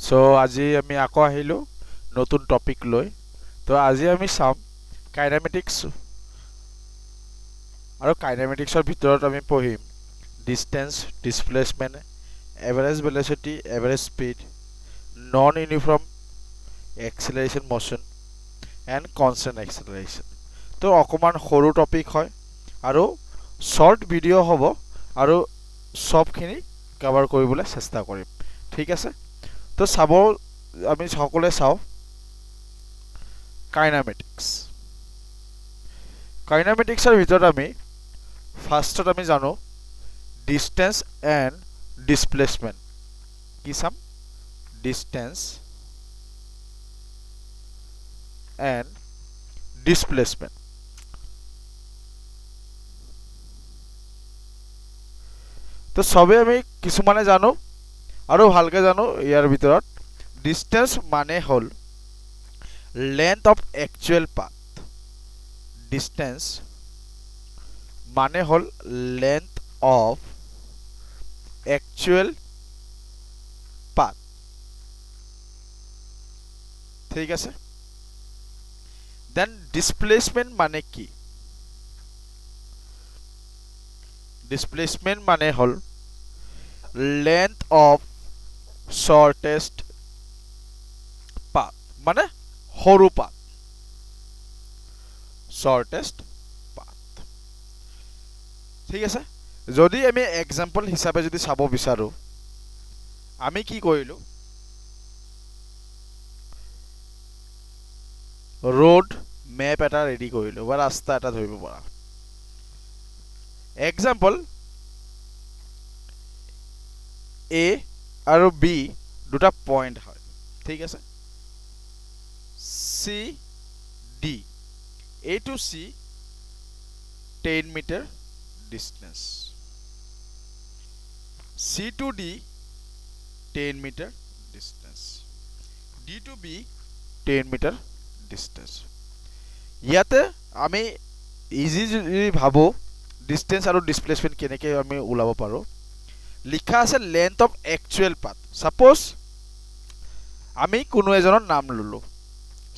So আজি আমি আকৌ আহিলোঁ নতুন টপিক লৈ। তো আজি আমি চাম কাইনেমেটিক্স আৰু কাইনেমেটিক্সৰ ভিতৰত আমি পঢ়িম distance, displacement, average velocity, average speed, non uniform acceleration motion and constant acceleration. তো অকণমান সৰু টপিক হয় আৰু শৰ্ট ভিডিঅ' হ'ব আৰু সবখিনি কভাৰ কৰিবলৈ চেষ্টা কৰিম, ঠিক আছে। তো চাব আমি সকলোৱে চাওঁ কাইনেমেটিক্স। কাইনেমেটিক্সৰ ভিতৰত আমি ফাৰ্ষ্টত আমি জানো ডিষ্টেন্স এণ্ড ডিসপ্লেসমেন্ট। কি চাম? Distance and displacement. তো সবে আমি কিছুমানে জানো আৰু ভালকে জানো। ইয়াৰ ভিতৰত ডিষ্টেন্স মানে হ'ল length of actual path. Distance মানে হ'ল লেন্থ অফ একচুৱেল পাথ, ঠিক আছে। দেন ডিসপ্লেসমেন্ট মানে কি? ডিসপ্লেসমেন্ট মানে হ'ল লেন্থ অফ শৰ্টেষ্ট পাথ, মানে সৰু পাথ, শৰ্টেষ্ট পাথ, ঠিক আছে। যদি আমি এক্সাম্পল হিচাপে যদি চাব বিচাৰো, আমি কি কৰিলো, ৰোড মেপ এটা ৰেডি কৰিলো বা ৰাস্তা এটা ধৰিব পৰা। এক্সাম্পল এ আৰু বি দুটা পইণ্ট হয়, ঠিক আছে। C D, A to C 10 metre distance, C to D 10 metre distance, D to B 10 metre distance. ইয়াতে আমি ইজি যদি ভাবো ডিষ্টেন্স আৰু ডিসপ্লেসমেন্ট কেনেকৈ আমি ওলাব পাৰোঁ, লিখা আছে length of actual path. Suppose আমি কোনো এজনৰ নাম ললো,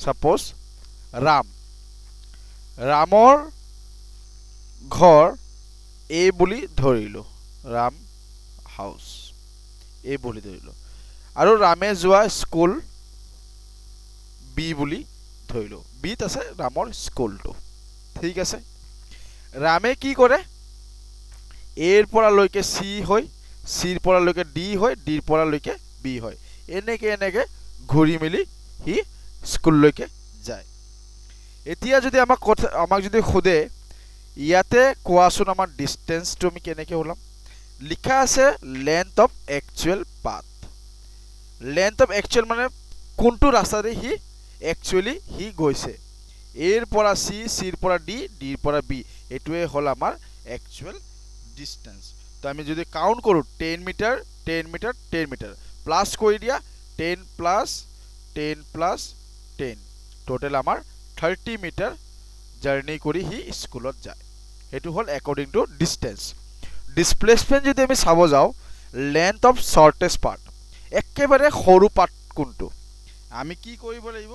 সাপোজ ৰাম। ৰামৰ ঘৰ এ বুলি ধৰিলো, ৰাম হাউস এ বুলি ধৰিলো, আৰু ৰামে যোৱা স্কুল বি বুলি ধৰিলো। বিত আছে ৰামৰ স্কুলটো, ঠিক আছে। ৰামে কি কৰে, এৰ পৰা লৈকে চি হয়, চিৰ পৰা লৈকে ডি হয়, ডিৰ পৰা লৈকে বি হয়, এনেকে এনেকে ঘূৰি মেলি সি স্কুললৈকে যায়। এতিয়া যদি আমাক যদি সোধে ইয়াতে কোৱাচোন আমাৰ ডিষ্টেন্সটো আমি কেনেকৈ ওলাম, লিখা আছে length of actual path. Length of actual মানে কোনটো ৰাস্তাৰে সি একচুৱেলি সি গৈছে, এৰ পৰা চি, চিৰ পৰা ডি, ডিৰ পৰা বি, এইটোৱে হ'ল আমাৰ একচুৱেল ডিষ্টেন্স। তো আমি যদি কাউণ্ট কৰোঁ 10 মিটাৰ 10 মিটাৰ 10 মিটাৰ, প্লাছ কৰি দিয়া 10 প্লাছ 10 প্লাছ 10, টোটেল আমাৰ 30 মিটাৰ জাৰ্নি কৰি সি স্কুলত যায়। সেইটো হ'ল একৰ্ডিং টু ডিষ্টেন্স। ডিসপ্লেসমেন্ট যদি আমি চাব যাওঁ, লেন্থ অফ শৰ্টেষ্ট পাথ, একেবাৰে সৰু পাথ কোনটো, আমি কি কৰিব লাগিব,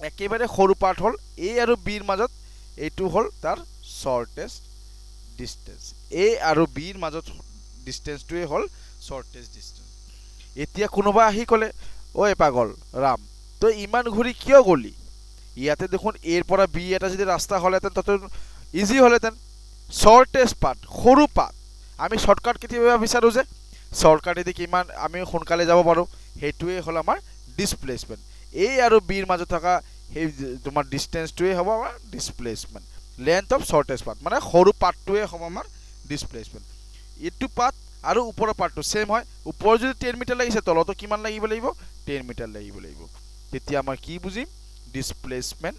একেবাৰে সৰু পাথ হ'ল এ আৰু বিৰ মাজত, এইটো হ'ল তাৰ শৰ্টেষ্ট ডিষ্টেন্স। এ আৰু বিৰ মাজত ডিষ্টেন্সটোৱে হ'ল শৰ্টেষ্ট ডিষ্টেন্স। এতিয়া কোনোবা আহি ক'লে, ঐ পাগল ৰাম, তই ইমান ঘূৰি কিয় গ'লি, ইয়াতে দেখোন এৰ পৰা বি এটা যদি ৰাস্তা হ'লেহেঁতেন তত ইজি হ'লেহেঁতেন। শৰ্টেষ্ট পাথ, সৰু পাথ, আমি শ্বৰ্টকাট কেতিয়াবা বিচাৰোঁ যে শ্বৰ্টকাটেদি কিমান আমি সোনকালে যাব পাৰোঁ, সেইটোৱে হ'ল আমাৰ ডিসপ্লেসমেন্ট। এ আৰু বিৰ মাজত থকা সেই তোমাৰ ডিষ্টেন্সটোৱে হ'ব আমাৰ ডিসপ্লেসমেন্ট। লেন্থ অফ শৰ্টেষ্ট পাথ মানে সৰু পাথটোৱে হ'ব আমাৰ ডিসপ্লেসমেন্ট। এইটো পাথ আৰু ওপৰৰ পাথটো সেম হয়, ওপৰ যদি 10 মিটাৰ লাগিছে তলতো কিমান লাগিব লাগিব, 10 মিটাৰ লাগিব লাগিব। তেতিয়া আমাৰ কি বুজিম, ডিসপ্লেসমেন্ট,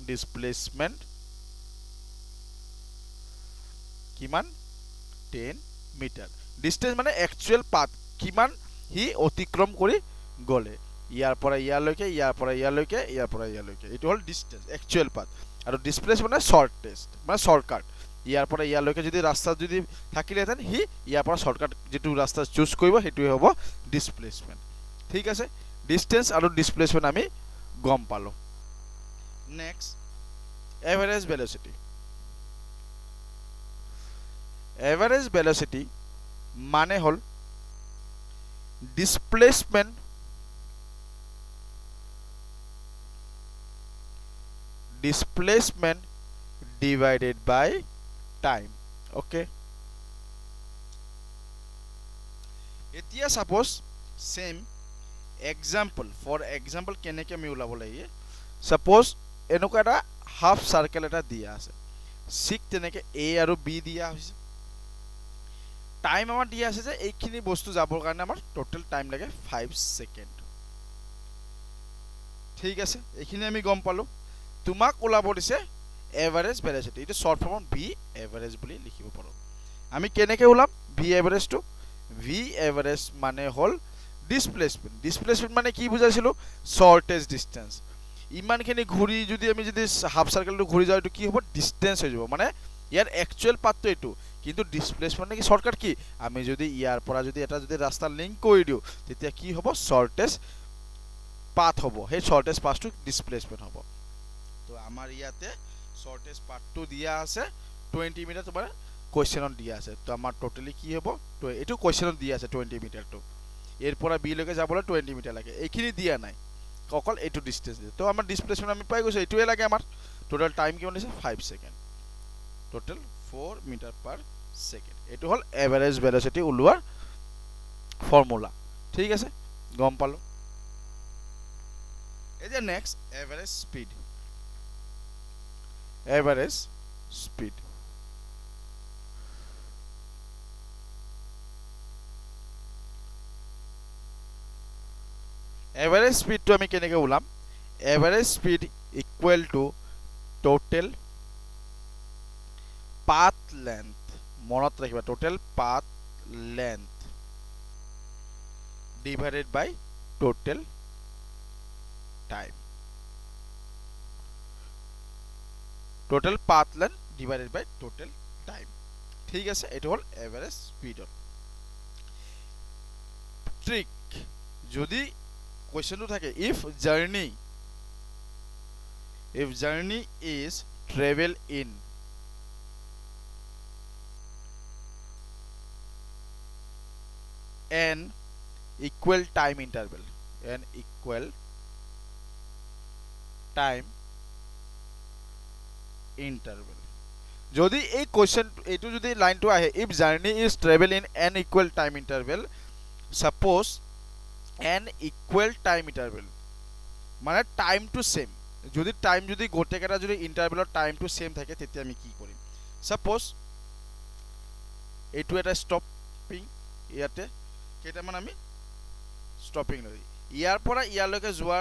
ডিসপ্লেসমেন্ট কিমান 10 মিটাৰ। ডিষ্টেন্স মানে একচুৱেল পাথ, কিমান সি অতিক্ৰম কৰি গ'লে, ইয়াৰ পৰা ইয়ালৈকে, ইয়াৰ পৰা ইয়ালৈকে, ইয়াৰ পৰা ইয়ালৈকে, এইটো হ'ল ডিষ্টেন্স একচুৱেল পাথ। আৰু ডিসপ্লেস মানে শৰ্টেষ্ট মানে শৰ্টকাট, ইয়াৰ পৰা ইয়ালৈকে যদি ৰাস্তা যদি থাকিলেহেঁতেন সি ইয়াৰ পৰা শৰ্টকাট যিটো ৰাস্তা চুজ কৰিব সেইটোৱে হ'ব ডিসপ্লেসমেন্ট। ঠিক আছে ডিসটেন্স আৰু ডিসপ্লেসমেন্ট আমি গম পালো next average velocity average velocity মানে হল displacement divided by time okay এতিয়া suppose same example for example কেনেকে আমি উলাব লাগে suppose এনেকুৱা এটা হাফ সাৰ্কেল এটা দিয়া আছে সিক তেনেকে a আৰু b দিয়া হৈছে টাইম আমাৰ দিয়া আছে যে এইখিনি বস্তু যাবৰ কাৰণে আমাৰ টোটাল টাইম লাগে 5 সেকেন্ড ঠিক আছে এইখিনি আমি গম পালো তোমাক ওলাব দিছে এভারেজ ভেলোসিটি এটা শর্ট ফর্ম ভি এভারেজ বুলি লিখিব পাৰো আমি কেনেকে ওলাম V average to V average মানে হল ডিসপ্লেসমেন্ট মানে কি বুজাইছিলো শৰ্টেজ ডিসটেন্স ইমানখিনি ঘুৰি যদি আমি যদি হাফ সাৰ্কেলটো ঘুৰি যাও এটো কি হ'ব ডিসটেন্স হৈ যাব মানে ইয়াৰ একচুয়াল পাথটো এটো কিন্তু ডিসপ্লেসমেন্ট কি শৰ্টকাট কি আমি যদি ইয়াৰ পৰা যদি এটা যদি ৰাস্তা লিংক কৰি দিও তেতিয়া কি হ'ব শর্টেজ পাথ হ'ব হে শর্টেজ পাথটো ডিসপ্লেসমেন্ট হ'ব তো আমাৰ ইয়াতে শৰ্টেজ পাথটো দিয়া আছে 20 মিটাৰ তোমাৰ কোয়েশ্চনত দিয়া আছে তো আমাৰ টোটালি কি হ'ব তো এটো কোয়েশ্চনত দিয়া আছে 20 মিটাৰটো এৰ পৰা বি লৈকে যাবলৈ 20 মিটাৰ লাগে এইখিনি দিয়া নাই অকল এটো ডিসটেন্স তো আমাৰ ডিসপ্লেসমেন্ট আমি পাই গৈছো এটোৱে লাগে আমাৰ টোটাল টাইম কিমান আছে 5 second total 4 metre per second এটো হল এভাৰেজ ভেলোসিটি উলোৱাৰ ফর্মুলা ঠিক আছে গম পালো এই যে next average speed average speed average speed to আমি কেনেকে উলাম average speed equal to total path length মনত ৰাখিবা total path length divided by total time total path length divided by total time ঠিক আছে এটা হল এভারেজ স্পিডৰ ট্রিক যদি কোয়েশ্চনটো থাকে if journey is travel in an equal time interval interval যদি এই question এটো যদি লাইনটো আহে if journey is travel in an equal time interval suppose an equal time interval মানে টাইম টু সেম যদি টাইম যদি গোটেকেটা যদি ইন্টাৰভেলৰ টাইম টু সেম থাকে তেতিয়া আমি কি কৰিম সাপোজ এটো এটা স্টপিং ইয়াতে কেইটামান আমি স্টপিং লৈ ইয়াৰ পৰা ইয়ালৈকে যোৱা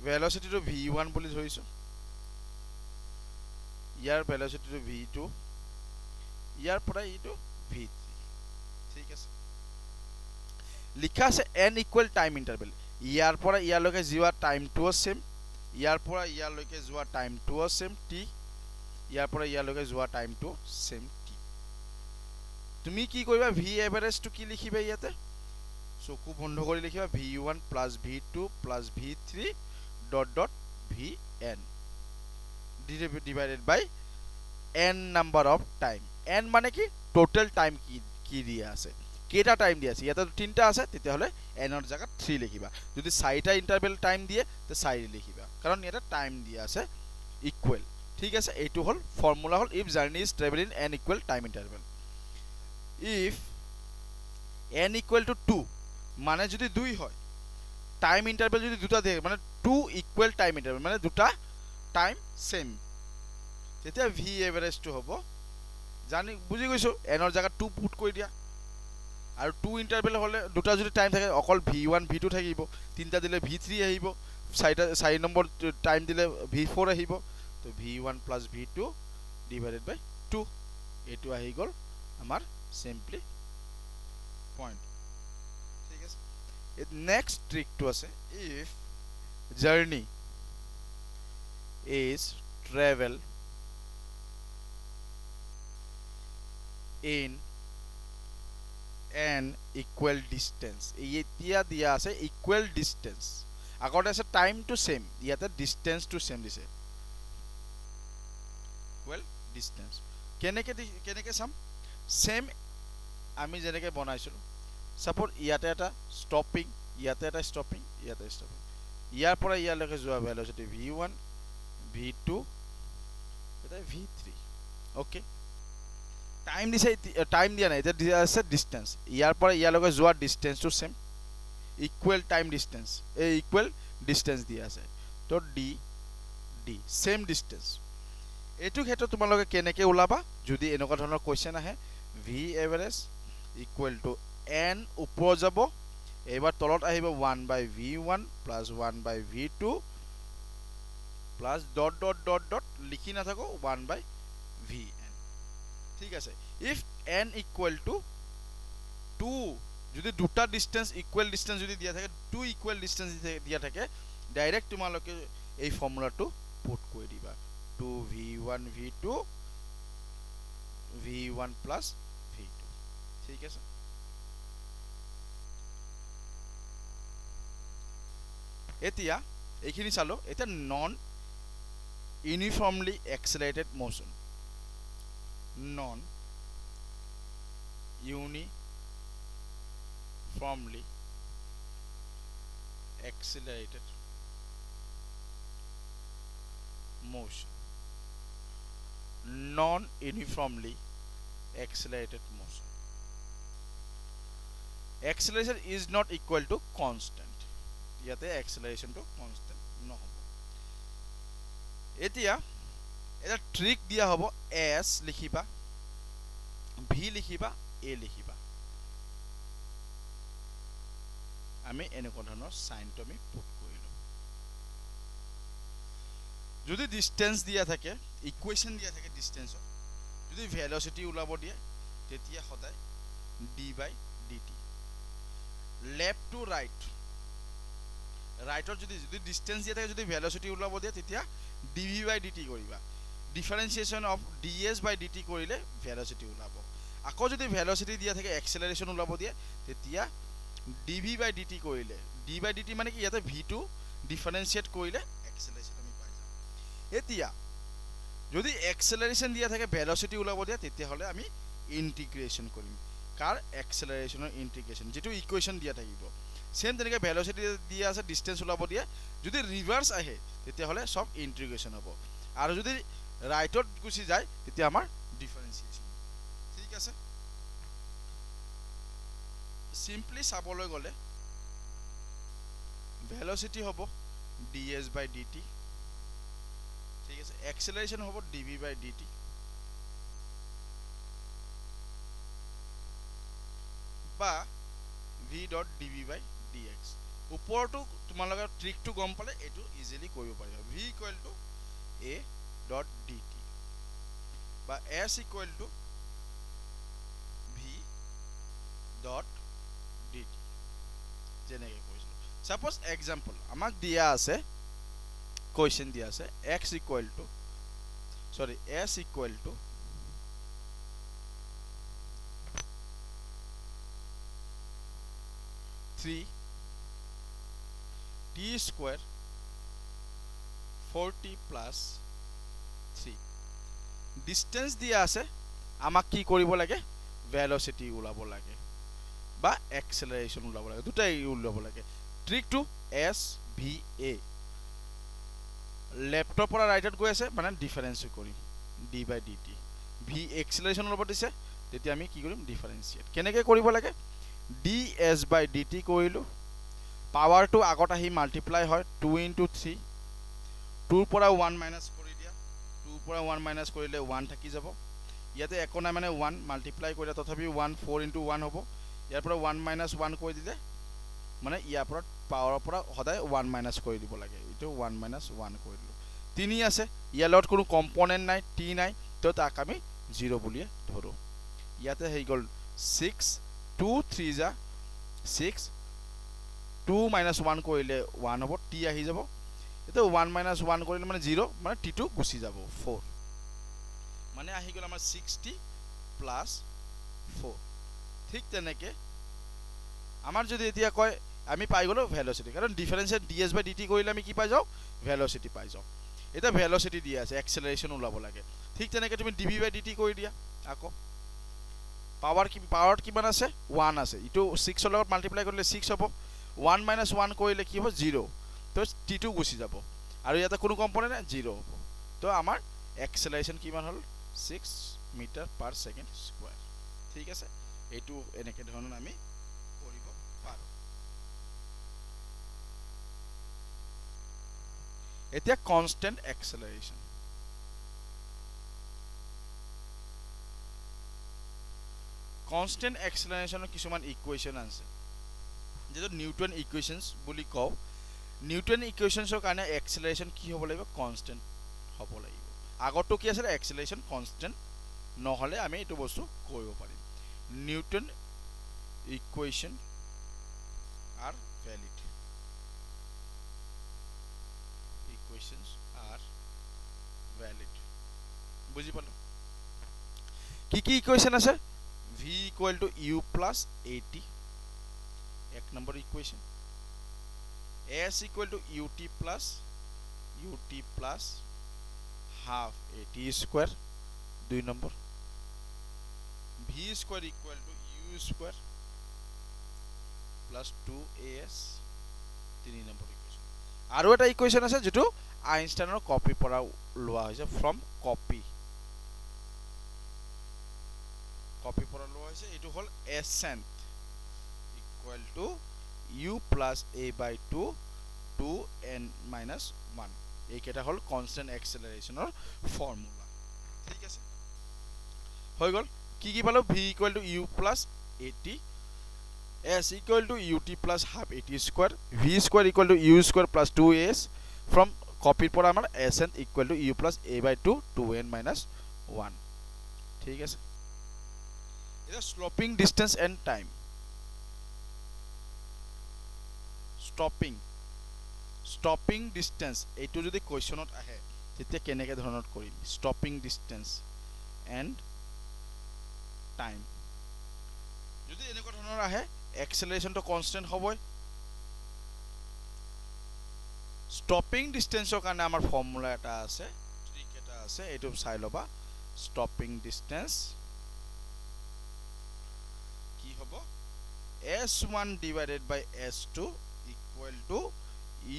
ভেলোসিটিটো v1 বুলি ধৰিছো ইয়াৰ ভেলোসিটিটো v2 ইয়াৰ পৰা ইটো v3 ঠিক আছে লিখা আছে n ইকুয়াল টাইম ইন্টাৰভেল ইয়াৰ পৰা ইয়ালৈকে যোৱা টাইমটো সেম ইয়াৰ পৰা ইয়ালৈকে যোৱা টাইমটো সেম t ইয়াৰ পৰা ইয়ালৈকে যোৱা টাইমটো সেম t তুমি কি কৰিবা v এভাৰেজ টু কি লিখিবা ইয়াতে চকু বন্ধ কৰি লিখিবা v1 v2 v3 vn divided by n number of time n মানে কি টোটাল টাইম কি দিয়া আছে কেটা টাইম দিয়া আছে ইয়াতে তিনটা আছে তেতিয়া হলে n এর জায়গা 3 লিখিবা যদি 4টা ইন্টারভেল টাইম দিয়ে তে 4 লিখিবা কারণ এটা টাইম দিয়া আছে ইকুয়াল ঠিক আছে এইটো হল ফর্মুলা হল if journey is traveling n equal time interval if n equal to 2 মানে যদি 2 হয় টাইম ইন্টারভেল যদি দুটা দেয় মানে 2 ইকুয়াল টাইম ইন্টারভেল মানে দুটা টাইম সেম তেতিয়া v এভারেজ টু হ'ব জানি বুজি গৈছো n এর জায়গা 2 পুট কৰি দিয়া আৰু 2 ইন্টারভেল হলে দুটা যদি টাইম থাকে অকল v1 v2 থাকিব তিনটা দিলে v3 আহিব 4 নম্বৰ টাইম দিলে v4 আহিব তো v1 v2 ডিভাইডেড বাই 2 এটো আহি গল আমাৰ সিম্পলি পয়েন্ট ঠিক আছে নেক্সট ট্ৰিক টু আছে if journey is travel in N equal distance এতিয়া দিয়া আছে ইকুৱেল ডিষ্টেঞ্চ আগতে আছে টাইম টু সেম ইয়াতে ডিষ্টেঞ্চ টু সেম দিছে ইকুৱেল ডিষ্টেঞ্চ কেনেকে চাম সেম আমি যেনেকে বনাইছিলোঁ সাপোজ ইয়াতে এটা ষ্টপিং ইয়াতে এটা ষ্টপিং ইয়াতে ষ্টপিং ইয়াৰ পৰা ইয়ালৈকে যোৱা ভেলোচিটি v1 v2 এটা v3 ওকে টাইম দিছে টাইম দিয়া নাই এটা দিয়া আছে ডিষ্টেঞ্চ ইয়াৰ পৰা ইয়ালৈকে যোৱা ডিষ্টেঞ্চটো সেম ইকুৱেল টাইম ডিষ্টেঞ্চ এই ইকুৱেল ডিষ্টেঞ্চ দিয়া আছে তো ডি ডি সেম ডিষ্টেঞ্চ এইটো ক্ষেত্ৰত তোমালোকে কেনেকে ওলাবা যদি এনেকুৱা ধৰণৰ কোৱেশ্চন আহে V average equal to N ওপৰত যাব এবাৰ তলত আহিব 1/v1 plus 1/v2 plus dot dot dot dot লিখি না থাকো 1/vn ঠিক আছে ইফ n ইকুৱেল টু 2 যদি দুটা ডিষ্টেন্স ইকুৱেল ডিষ্টেন্স যদি দিয়া থাকে 2 ইকুৱেল ডিষ্টেন্স দিয়া থাকে ডাইৰেক্ট তোমালোকে এই ফৰ্মুলাটো পুট কৰি দিবা 2v1 v2 v1 plus v2 ঠিক আছে এতিয়া এইখিনি চালো এটা non uniformly এক্সেলারেটেড motion non uniformly accelerated motion non-uniformly accelerated motion acceleration is not equal to constant ইয়াতে acceleration to constant নহব এতিয়া এটা ট্ৰিক দিয়া হ'ব s লিখিবা v লিখিবা a লিখিবা আমি এনেকুৱা ধৰণৰ সাইনটো আমি পুট কৰিলো যদি ডিসটেন্স দিয়া থাকে ইকুয়েশন দিয়া থাকে ডিসটেন্সৰ যদি ভেলোসিটি ওলাব দিয়ে তেতিয়া সদায় d/dt লেফট টু ৰাইট ৰাইটৰ যদি ডিসটেন্স দিয়া থাকে যদি ভেলোসিটি ওলাব দিয়ে তেতিয়া dv/dt কৰিবা ডিফাৰেন্সিয়েশন অফ ds/dt কৰিলে ভেলোসিটি ওলাব আকৌ যদি ভেলোসিটি দিয়া থাকে এক্সেলাৰেশন ওলাব দিয়ে তেতিয়া dv/dt কৰিলে d/dt মানে কি ইয়াতে v2 ডিফাৰেন্সিয়েট কৰিলে এক্সেলাৰেশন আমি পাই যাম এতিয়া যদি এক্সেলাৰেশন দিয়া থাকে ভেলোসিটি ওলাব দিয়ে তেতিয়া হলে আমি ইন্টিগ্ৰেশন কৰিম কাৰ এক্সেলাৰেশনৰ ইন্টিগ্রেশন যেটো ইকুয়েশন দিয়া থাকিব সেম তেনেকে ভেলোসিটি দিয়া আছে ডিসটেন্স ওলাব দিয়ে যদি ৰিভাৰ্স আহে তেতিয়া হলে সব ইন্টিগ্ৰেশন হ'ব আৰু যদি ৰাইটত গুছি যায় তেতিয়া আমাৰ ডিফারেন্সিয়েশন ঠিক আছে সিম্পলি চাবলৈ গলে ভেলোসিটি হ'ব ds/dt ঠিক আছে এক্সেলারেশন হ'ব dv/dt বা v.dv/dx ওপৰটো তোমালোকৰ ট্ৰিকটো গম পালে এটো ইজিলি কৰিব পাৰিবা v = a.dt বা s = v.dt যেনেকৈ কৈছো সাপোজ एग्जांपल আমাক দিয়া আছে কোৱেশ্চন দিয়া আছে s = t square 40 plus 3 distance দিয়া আছে আমাক কি কৰিব লাগে ভেলোসিটি ওলাব লাগে বা এক্সেলাৰেশন ওলাব লাগে দুটাই ওলাব লাগে trick to s v a লেফটৰ পৰা ৰাইটত গৈ আছে মানে ডিফাৰেন্স কৰিম d/dt v এক্সেলাৰেশন ওলাব দিছে তেতিয়া আমি কি কৰিম ডিফাৰেন্সিয়েট কেনেকৈ কৰিব লাগে ds/dt কৰিলো পাৱাৰ টু আগত আহি মাল্টিপ্লাই হয় 2 * 3 2 পৰা 1 মাইনাস কৰি দিয়া 2 পৰা 1 মাইনাস কৰিলে 1 থাকি যাব ইয়াতে একো নাই মানে 1 মাল্টিপ্লাই কৰিলে তথাপি 1 4 * 1 হ'ব ইয়াৰ পৰা 1 - 1 কৰি দিলে মানে ইয়াৰ পৰা পাৱাৰৰ পৰা সদায় 1 মাইনাস কৰি দিব লাগে এটো 1 - 1 কৰি দিলো 3 আছে ইয়াৰ লগত কোনো কম্পোনেন্ট নাই t নাই তো তাক আমি 0 বুলিয়ে ধৰো ইয়াতে হৈ গল 6 2 3 যা 6 2 - 1 কৰিলে 1 হ'ব t আহি যাব এটো 1 - 1 কৰিলে মানে 0 মানে t টো গুছি যাব 4 মানে আহি গল আমাৰ 60 + 4 ঠিক তেনেকে আমাৰ যদি এতিয়া কয় আমি পাই গ'লো ভেল'চিটি, কাৰণ ডিফাৰেঞ্চিয়েট ds/dt কৰিলে আমি কি পাই যাওঁ, ভেল'চিটি পাই যাওঁ। এতিয়া ভেল'চিটি দিয়া আছে, এক্সেলাৰেশ্যন ওলাব লাগে, ঠিক তেনেকৈ তুমি dv/dt কৰি দিয়া। আকৌ পাৱাৰত কিমান আছে, 1 আছে, ইটো 6ৰ লগত মাল্টিপ্লাই কৰিলে 6 হ'ব, 1 - 1 কৰিলে কি হ'ব, 0, তো t2 গুচি যাব, আৰু ইয়াতে কোনো কম্পনেণ্ট নাই, 0 হ'ব। তো আমাৰ এক্সেলাৰেশ্যন কিমান হ'ল, 6 মিটাৰ/ছেকেণ্ড²। ঠিক আছে, এইটো এনেকৈ ধৰণৰ আমি কৰিব পাৰোঁ। এতিয়া কনষ্টেণ্ট এক্সেলাৰেশ্যন। কনষ্টেণ্ট এক্সেলাৰেশ্যনৰ কিছুমান ইকুৱেশ্যন আছে, যিটো নিউটন ইকুৱেশ্যনছ বুলি কওঁ। নিউটন ইকুৱেশ্যনছৰ কাৰণে এক্সেলাৰেশ্যন কি হ'ব লাগিব, কনষ্টেণ্ট হ'ব লাগিব। আগৰটো কি আছিলে, এক্সেলাৰেশ্যন কনষ্টেণ্ট নহ'লে আমি এইটো বস্তু কৰিব পাৰিম। Newton equation are valid, equations are valid, বুজি পালো। কি কি ইকুৱেশ্যন আছে, v = u + at, 1 number equation. s = ut + half at² 2 number. v² = u² + 2as 3 number equation. আৰু এটা ইকুৱেশ্যন আছে যেটো আইনষ্টাইনৰ কপিৰ পৰা লোৱা হৈছে, ফ্ৰম কপিৰ পৰা লোৱা হৈছে। এইটো হ'ল এচেণ্ট = u + a/2 2n - 1। এইকেইটা হ'ল কনষ্টেণ্ট এক্সেলাৰেশ্যনৰ ফৰ্মুলা। ঠিক আছে, হৈ গ'ল। কি কি পালো, v = u + at, s = ut + half at², v² = u² + 2as, from কপিৰ পৰা আমাৰ এচেণ্ট = u + a/2 2n - 1। ঠিক আছে, এতিয়া stopping distance and time. Stopping distance, এইটো যদি কুৱেশ্যনত আহে তেতিয়া কেনেকৈ ধৰণত কৰিম, ষ্টপিং ডিষ্টেন্স এণ্ড টাইম। যদি এনেকুৱা ধৰণৰ আহে, এক্সেলাৰেশ্যনটো কনষ্টেণ্ট হ'বই। ষ্টপিং ডিষ্টেন্সৰ কাৰণে আমাৰ ফৰ্মুলা এটা আছে, ট্ৰিক এটা আছে, এইটো চাই ল'বা। ষ্টপিং ডিষ্টেন্স কি হ'ব, s1 / s2 =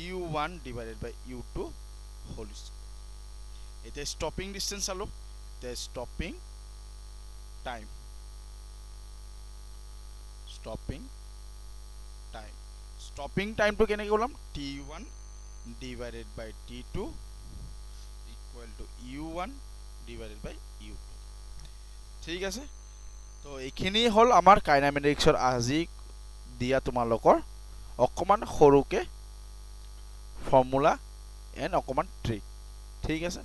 u1 / u2 whole square. এতিয়া ষ্টপিং ডিষ্টেন্স চালো, এতিয়া ষ্টপিং টাইম। ষ্টপিং টাইমটো কেনেকৈ ওলাম, t1 / t2 = u1 / u2। ঠিক আছে, তো এইখিনি হ'ল আমাৰ কাইনেমেটিক্সৰ আজি দিয়া তোমালোকৰ অকণমান সৰুকে ফৰ্মুলা এণ্ড অকণমান ট্ৰিক। ঠিক আছে,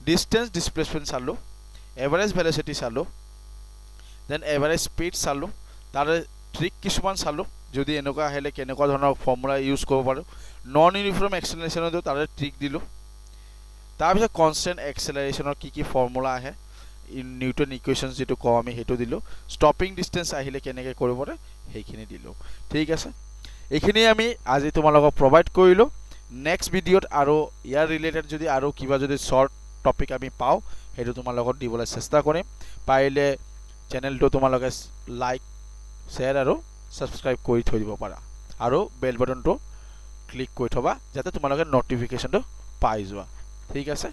ডিষ্টেন্স ডিছপ্লেচমেণ্ট চালোঁ, এভাৰেজ ভেল'চিটি চালোঁ, দেন এভাৰেজ স্পীড চালোঁ, তাৰে ট্ৰিক কিছুমান চালোঁ, যদি এনেকুৱা আহিলে কেনেকুৱা ধৰণৰ ফৰ্মুলা ইউজ কৰিব পাৰোঁ। নন ইউনিফৰ্ম এক্সেলাৰেশ্যনতো তাৰে ট্ৰিক দিলোঁ। তাৰপিছত কনষ্টেণ্ট এক্সেলাৰেশ্যনৰ কি কি ফৰ্মুলা আহে, নিউটন ইকুৱেশ্যন যিটো কওঁ আমি সেইটো দিলোঁ। ষ্টপিং ডিষ্টেন্স আহিলে কেনেকৈ কৰিব পাৰে সেইখিনি দিলোঁ। ঠিক আছে, এইখিনি আমি আজি তোমালোকক প্ৰভাইড কৰিলোঁ। নেক্সট ভিডিঅ'ত আৰু ইয়াৰ ৰিলেটেড যদি আৰু কিবা যদি শ্বৰ্ট টপিক আমি পাওঁ, সেইটো তোমালোকক দিবলৈ চেষ্টা কৰিম। পাৰিলে চেনেলটো তোমালোকে লাইক, শ্বেয়াৰ আৰু ছাবস্ক্ৰাইব কৰি থৈ দিব পাৰা, আৰু বেল বাটনটো ক্লিক কৰি থবা যাতে তোমালোকে নটিফিকেশ্যনটো পাই যোৱা। ঠিক আছে।